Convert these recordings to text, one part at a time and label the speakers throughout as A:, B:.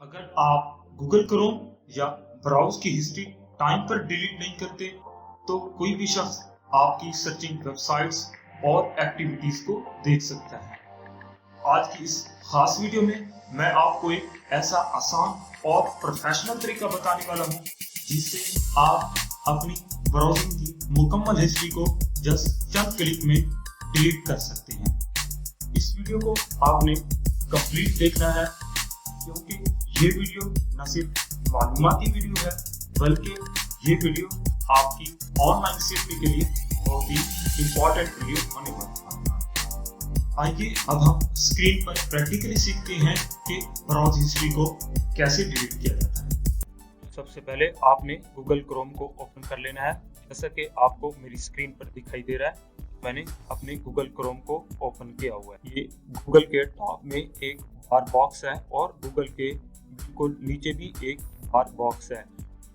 A: अगर आप Google Chrome या ब्राउज की हिस्ट्री टाइम पर डिलीट नहीं करते तो कोई भी शख्स आपकी सर्चिंग वेबसाइट्स और एक्टिविटीज को देख सकता है। आज की इस खास वीडियो में मैं आपको एक ऐसा आसान और प्रोफेशनल तरीका बताने वाला हूं जिससे आप अपनी ब्राउजिंग की मुकम्मल हिस्ट्री को जस्ट चंद क्लिक में डिलीट कर सकते हैं। इस वीडियो को आपने कंप्लीट देखना है क्योंकि ये वीडियो न सिर्फ मालूमाती वीडियो है बल्कि ये वीडियो आपकी ऑनलाइन सेफ्टी के लिए बहुत ही इम्पोर्टेंट वीडियो होने वाला है। आइए अब हम स्क्रीन पर प्रैक्टिकली सीखते हैं कि ब्राउज हिस्ट्री को कैसे डिलीट किया जाता है। सबसे पहले आपने गूगल क्रोम को ओपन कर लेना है। जैसा कि आपको मेरी स्क्रीन पर दिखाई दे रहा है, मैंने अपने गूगल क्रोम को ओपन किया हुआ है। ये गूगल के टॉप में एक बार बॉक्स है और गूगल के बिल्कुल नीचे भी एक बार बॉक्स है।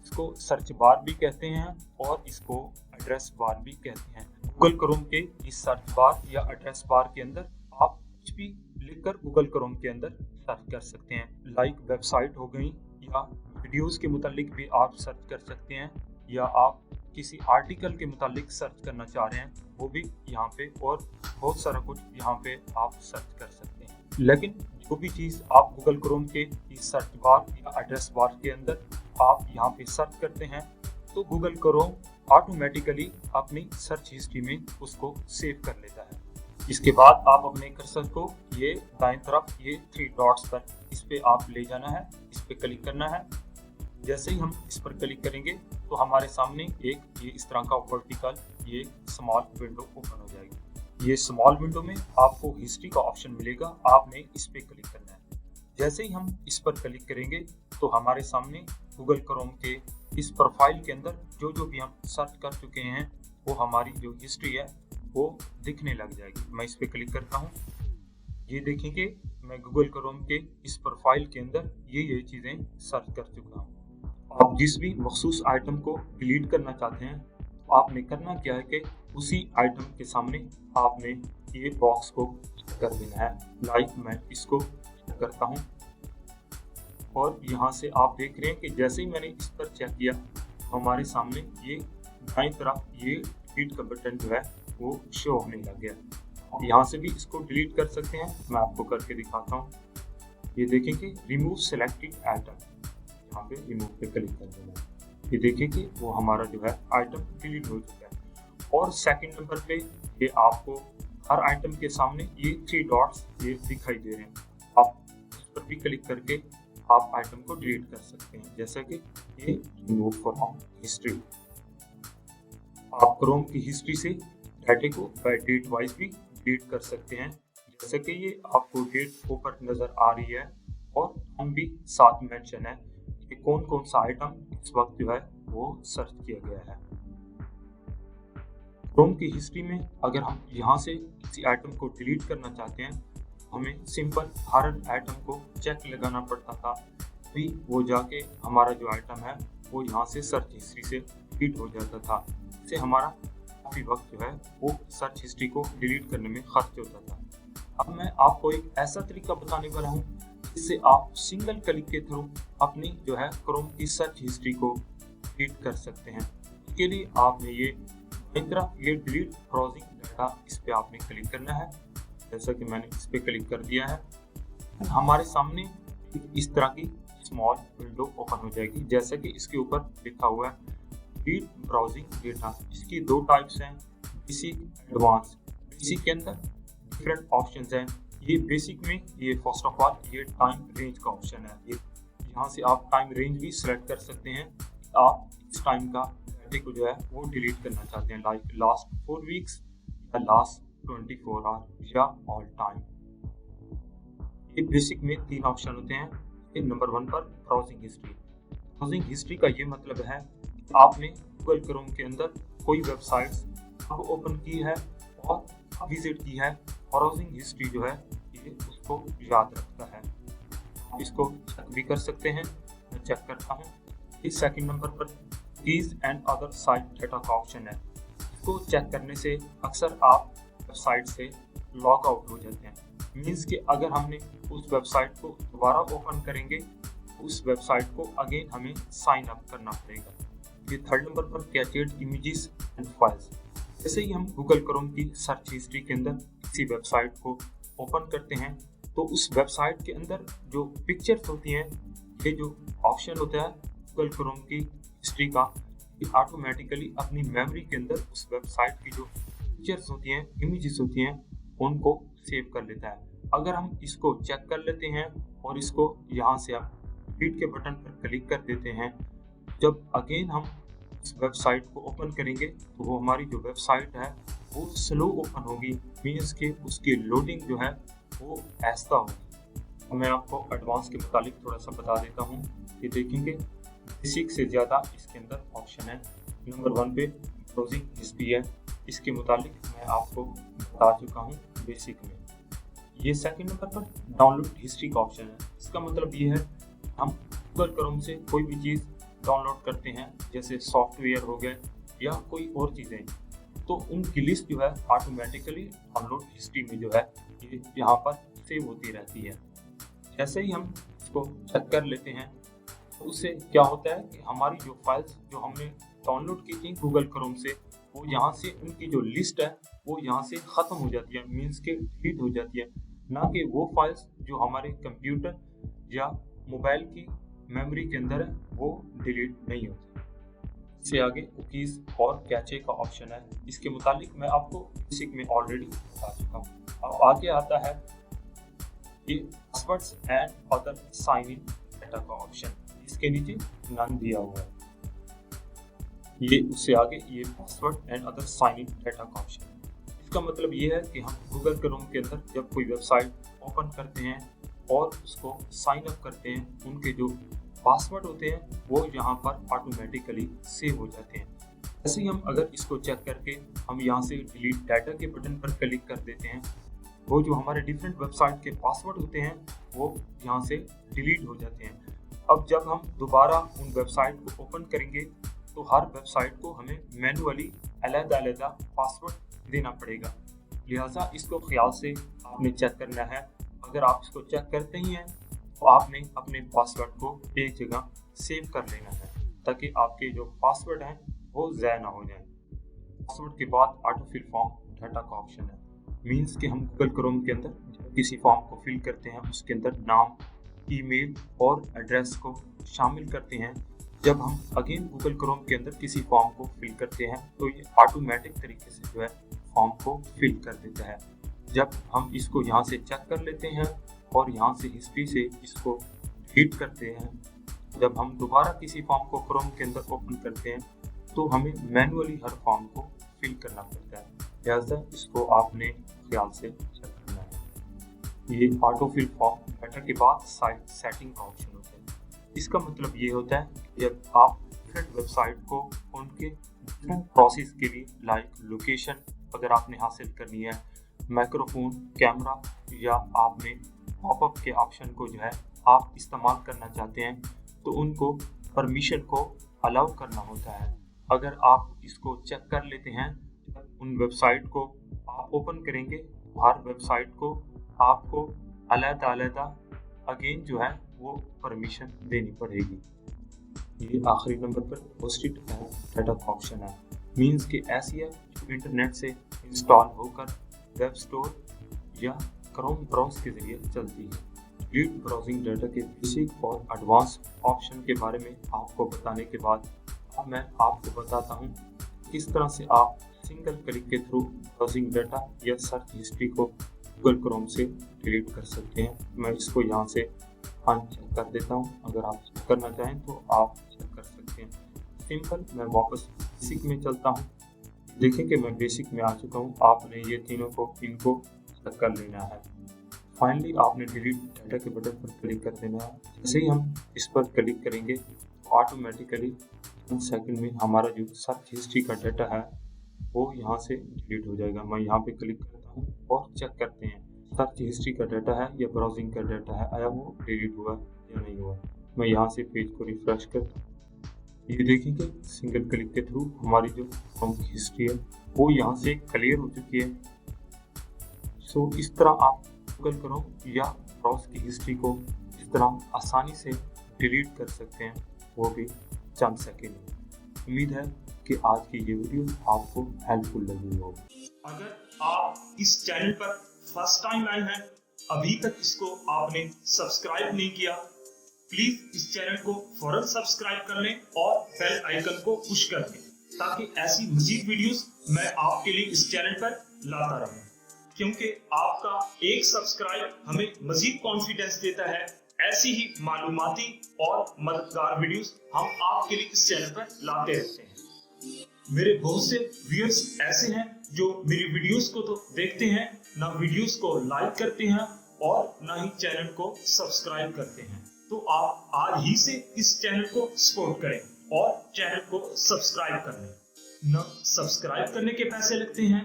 A: इसको सर्च बार भी कहते हैं और इसको एड्रेस बार भी कहते हैं। गूगल क्रोम के इस सर्च बार या एड्रेस बार के अंदर आप कुछ भी लिखकर गूगल क्रोम के अंदर सर्च कर सकते हैं। लाइक वेबसाइट हो गई या वीडियोस के मुतालिक भी आप सर्च कर सकते हैं, या आप किसी आर्टिकल के मुतालिक सर्च करना चाह रहे हैं वो भी यहाँ पे, और बहुत सारा कुछ यहाँ पे आप सर्च कर सकते हैं। लेकिन जो भी चीज़ आप गूगल क्रोम के इस सर्च बार या एड्रेस बार के अंदर आप यहाँ पे सर्च करते हैं तो गूगल क्रोम ऑटोमेटिकली अपनी सर्च हिस्ट्री में उसको सेव कर लेता है। इसके बाद आप अपने कर्सर को ये दाएं तरफ ये 3 डॉट्स पर इस पे आप ले जाना है, इस पे क्लिक करना है। जैसे ही हम इस पर क्लिक करेंगे तो हमारे सामने एक ये इस तरह का वर्टिकल ये स्मॉल विंडो ओपन हो जाएगी। ये स्मॉल विंडो में आपको हिस्ट्री का ऑप्शन मिलेगा, आपने इस पे क्लिक करना है। जैसे ही हम इस पर क्लिक करेंगे तो हमारे सामने गूगल क्रोम के इस प्रोफाइल के अंदर जो जो भी हम सर्च कर चुके हैं वो हमारी जो हिस्ट्री है वो दिखने लग जाएगी। मैं इस पे क्लिक करता हूँ, ये देखेंगे मैं गूगल क्रोम के इस प्रोफाइल के अंदर ये चीज़ें सर्च कर चुका हूँ। आप जिस भी मखसूस आइटम को डिलीट करना चाहते हैं तो आपने करना क्या है कि उसी आइटम के सामने आपने ये बॉक्स को कर देना है। लाइक मैं इसको करता हूँ और यहाँ से आप देख रहे हैं कि जैसे ही मैंने इस पर चेक किया तो हमारे सामने ये दाईं तरफ ये डिलीट का बटन जो है वो शो होने लग गया। आप यहाँ से भी इसको डिलीट कर सकते हैं, मैं आपको करके दिखाता हूँ। ये देखें कि रिमूव सेलेक्टेड आइटम, यहाँ पे रिमूव पे क्लिक कर देना है। ये देखें कि वो हमारा जो है आइटम डिलीट हो चुका है। और सेकंड नंबर पे ये आपको हर आइटम के सामने ये 3 डॉट्स ये दिखाई दे रहे हैं। आप इस पर भी क्लिक करके आप आइटम को डिलीट कर सकते हैं, जैसा कि ये रिमूव फ्रॉम हिस्ट्री। आप क्रोम की हिस्ट्री से डाटे को बाय डेट वाइज भी डिलीट कर सकते हैं, जैसे कि ये आपको डेट ऊपर नजर आ रही है और टाइम भी साथ मेंशन है कि कौन कौन सा आइटम इस वक्त जो है वो सर्च किया गया है। क्रोम की हिस्ट्री में अगर हम यहाँ से किसी आइटम को डिलीट करना चाहते हैं, हमें सिंपल हर आइटम को चेक लगाना पड़ता था, फिर वो जाके हमारा जो आइटम है वो यहाँ से सर्च हिस्ट्री से डिलीट हो जाता था। इससे हमारा काफ़ी वक्त जो है वो सर्च हिस्ट्री को डिलीट करने में खर्च होता था। अब मैं आपको एक ऐसा तरीका बताने वाला हूँ जिससे आप सिंगल क्लिक के थ्रू अपनी जो है क्रोम की सर्च हिस्ट्री को डिलीट कर सकते हैं। इसके लिए आपने ये डिलीट ब्राउजिंग डाटा, इस पे आपने क्लिक करना है। जैसा कि मैंने इस पे क्लिक कर दिया है, हमारे सामने इस तरह की स्मॉल विंडो ओपन हो जाएगी। जैसा कि इसके ऊपर लिखा हुआ है डिलीट ब्राउजिंग डेटा। इसकी 2 टाइप्स हैं, बेसिक, एडवांस। बेसिक के अंदर डिफरेंट ऑप्शंस हैं। ये बेसिक में ये फर्स्ट ऑफ ऑल ये टाइम रेंज का ऑप्शन है। ये यहाँ से आप टाइम रेंज भी सिलेक्ट कर सकते हैं। आप इस टाइम का डाटा को जो है वो डिलीट करना चाहते हैं, लाइक लास्ट 4 वीक्स या लास्ट 24 आवर या ऑल टाइम। ये बेसिक में 3 ऑप्शन होते हैं। नंबर 1 पर ब्राउजिंग हिस्ट्री। ब्राउजिंग हिस्ट्री का ये मतलब है कि आपने गूगल क्रोम के अंदर कोई वेबसाइट्स अब ओपन की है और विजिट की है, ब्राउजिंग हिस्ट्री जो है ये उसको याद रखता है। आप इसको चेक भी कर सकते हैं, मैं चेक करता हूँ। इस सेकंड नंबर पर keys and other site data का ऑप्शन है। इसको चेक करने से अक्सर आप वेबसाइट से लॉग आउट हो जाते हैं। मीन्स कि अगर हमने उस वेबसाइट को दोबारा ओपन करेंगे उस वेबसाइट को अगेन हमें साइन अप करना पड़ेगा। ये थर्ड नंबर पर कैचेड इमेजेस एंड फाइल्स। जैसे ही हम गूगल क्रोम की सर्च हिस्ट्री के अंदर किसी वेबसाइट को ओपन करते हैं तो उस वेबसाइट के अंदर जो पिक्चर्स होती हैं, ये जो ऑप्शन होता है गूगल क्रोम की हिस्ट्री का, ये ऑटोमेटिकली अपनी मेमोरी के अंदर उस वेबसाइट की जो पिक्चर्स होती हैं, इमेजेस होती हैं, उनको सेव कर लेता है। अगर हम इसको चेक कर लेते हैं और इसको यहाँ से आप डिलीट के बटन पर क्लिक कर देते हैं, जब अगेन हम इस वेबसाइट को ओपन करेंगे तो वो हमारी जो वेबसाइट है वो स्लो ओपन होगी, मीन्स के उसकी लोडिंग जो है वो ऐसा होगी। मैं आपको एडवांस के मुतालिक थोड़ा सा बता देता हूँ कि देखेंगे बेसिक से ज़्यादा इसके अंदर ऑप्शन है। नंबर 1 पे ब्राउजिंग हिस्ट्री है, इसके मुतालिक मैं आपको बता चुका हूँ बेसिक में। ये सेकंड नंबर पर डाउनलोड हिस्ट्री का ऑप्शन है। इसका मतलब ये है हम गूगल क्रोम से कोई भी चीज़ डाउनलोड करते हैं, जैसे सॉफ्टवेयर हो गए या कोई और चीज़ें, तो उनकी लिस्ट जो है ऑटोमेटिकली डाउनलोड हिस्ट्री में जो है ये यहाँ पर सेव होती रहती है। जैसे ही हम इसको चेक कर लेते हैं तो उससे क्या होता है कि हमारी जो फाइल्स जो हमने डाउनलोड की थी गूगल क्रोम से, वो यहाँ से उनकी जो लिस्ट है वो यहाँ से ख़त्म हो जाती है, मीन्स के डिलीट हो जाती है, ना कि वो फाइल्स जो हमारे कंप्यूटर या मोबाइल की मेमोरी के अंदर है वो डिलीट नहीं होती। इससे आगे कुकीज़ और कैचे का ऑप्शन है। इसके मुतालिक मैं आपको बेसिक में ऑलरेडी बता चुका हूँ। अब आगे आता है ये passwords and other sign in data का ऑप्शन, इसके नीचे नन दिया हुआ है। ये उससे आगे ये password and other sign in data का ऑप्शन है। इसका मतलब ये है कि हम गूगल क्रोम के अंदर जब कोई वेबसाइट ओपन करते हैं और उसको साइन अप करते हैं, उनके जो पासवर्ड होते हैं वो यहाँ पर ऑटोमेटिकली सेव हो जाते हैं। ऐसे ही हम अगर इसको चेक करके हम यहाँ से डिलीट डाटा के बटन पर क्लिक कर देते हैं, वो जो हमारे डिफरेंट वेबसाइट के पासवर्ड होते हैं वो यहाँ से डिलीट हो जाते हैं। अब जब हम दोबारा उन वेबसाइट को ओपन करेंगे तो हर वेबसाइट को हमें मैनुअली अलग-अलग पासवर्ड देना पड़ेगा, लिहाजा इसको ख्याल से आपने चेक करना है। अगर आप इसको चेक करते ही हैं तो आपने अपने पासवर्ड को एक जगह सेव कर लेना है ताकि आपके जो पासवर्ड हैं वो ज़ाया ना हो जाएं। पासवर्ड के बाद ऑटो फिल फॉर्म डाटा का ऑप्शन है, मीन्स कि हम गूगल क्रोम के अंदर जब किसी फॉर्म को फिल करते हैं उसके अंदर नाम, ईमेल और एड्रेस को शामिल करते हैं। जब हम अगेन गूगल क्रोम के अंदर किसी फॉर्म को फिल करते हैं तो ये ऑटोमेटिक तरीके से जो है फॉर्म को फिल कर देता है। जब हम इसको यहाँ से चेक कर लेते हैं और यहाँ से हिस्ट्री से इसको डिलीट करते हैं, जब हम दोबारा किसी फॉर्म को क्रोम के अंदर ओपन करते हैं तो हमें मैनुअली हर फॉर्म को फिल करना पड़ता है, लिहाजा इसको आपने ख्याल से चेक करना है। ये ऑटो फिल फॉर्म डाटा के बाद साइट सेटिंग का ऑप्शन होता है। इसका मतलब ये होता है कि जब आप डिफरेंट वेबसाइट को उनके डिफरेंट प्रोसेस के लिए, लाइक लोकेशन अगर आपने हासिल करनी है, माइक्रोफोन, कैमरा, या आपने पॉपअप के ऑप्शन को जो है आप इस्तेमाल करना चाहते हैं तो उनको परमिशन को अलाउ करना होता है। अगर आप इसको चेक कर लेते हैं, उन वेबसाइट को आप ओपन करेंगे, हर वेबसाइट को आपको अलग-अलग अगेन जो है वो परमिशन देनी पड़ेगी। ये आखिरी नंबर पर होस्टेड डाटा का ऑप्शन है, मीन्स कि ऐसी है जो इंटरनेट से इंस्टॉल होकर वेब स्टोर या क्रोम ब्राउज़र के जरिए चलती है। रीड ब्राउजिंग डाटा के बेसिक और एडवांस ऑप्शन के बारे में आपको बताने के बाद अब मैं आपको बताता हूँ किस तरह से आप सिंगल क्लिक के थ्रू ब्राउजिंग डाटा या सर्च हिस्ट्री को गूगल क्रोम से डिलीट कर सकते हैं। मैं इसको यहाँ से अनचेक कर देता हूँ, अगर आप चेक करना चाहें तो आप चेक कर सकते हैं। सिंपल, मैं वापस बेसिक में चलता हूँ। देखें कि मैं बेसिक में आ चुका हूँ। आपने ये तीनों को इनको चेक कर लेना है। फाइनली आपने डिलीट डाटा के बटन पर क्लिक कर देना है। जैसे ही हम इस पर क्लिक करेंगे तो ऑटोमेटिकली 1 सेकंड में हमारा जो सर्च हिस्ट्री का डाटा है वो यहाँ से डिलीट हो जाएगा। मैं यहाँ पे क्लिक करता हूँ और चेक करते हैं सर्च हिस्ट्री का डाटा है या ब्राउजिंग का डाटा है, आया वो डिलीट हुआ या नहीं हुआ। मैं यहाँ से पेज को रिफ्रेश करता हूँ। ये देखेंगे सिंगल क्लिक के थ्रू हमारी जो क्रोम की हिस्ट्री है वो यहाँ से क्लियर हो चुकी है। सो इस तरह आप गूगल क्रोम या ब्राउज़र की हिस्ट्री को इस तरह आसानी से
B: डिलीट कर सकते हैं, वो भी चंद सेकंड में। उम्मीद है कि आज की ये वीडियो आपको हेल्पफुल लगी हो।
A: अगर आप इस चैनल पर फर्स्ट टाइम आए हैं, अभी तक इसको आपने सब्सक्राइब नहीं किया, प्लीज इस चैनल को फौरन सब्सक्राइब कर लें और बेल आइकन को पुश कर दें, ताकि ऐसी मजीद वीडियोस मैं आपके लिए इस चैनल पर लाता रहूं। क्योंकि आपका एक सब्सक्राइब हमें मजीद कॉन्फिडेंस देता है, ऐसी ही मालूमाती और मददगार वीडियोस हम आपके लिए इस चैनल पर लाते रहते हैं। मेरे बहुत से व्यूअर्स ऐसे हैं जो मेरी वीडियोस को तो देखते हैं, ना वीडियोस को लाइक करते हैं और ना ही चैनल को सब्सक्राइब करते हैं। तो आप आज ही से इस चैनल को सपोर्ट करें और चैनल को सब्सक्राइब कर लें। ना सब्सक्राइब करने के पैसे लगते हैं,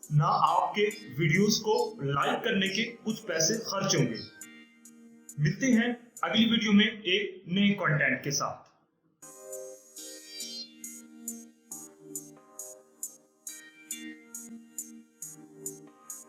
A: ना आपके वीडियोस को लाइक करने के कुछ पैसे खर्च होंगे। मिलते हैं अगली वीडियो में एक नए कंटेंट के साथ।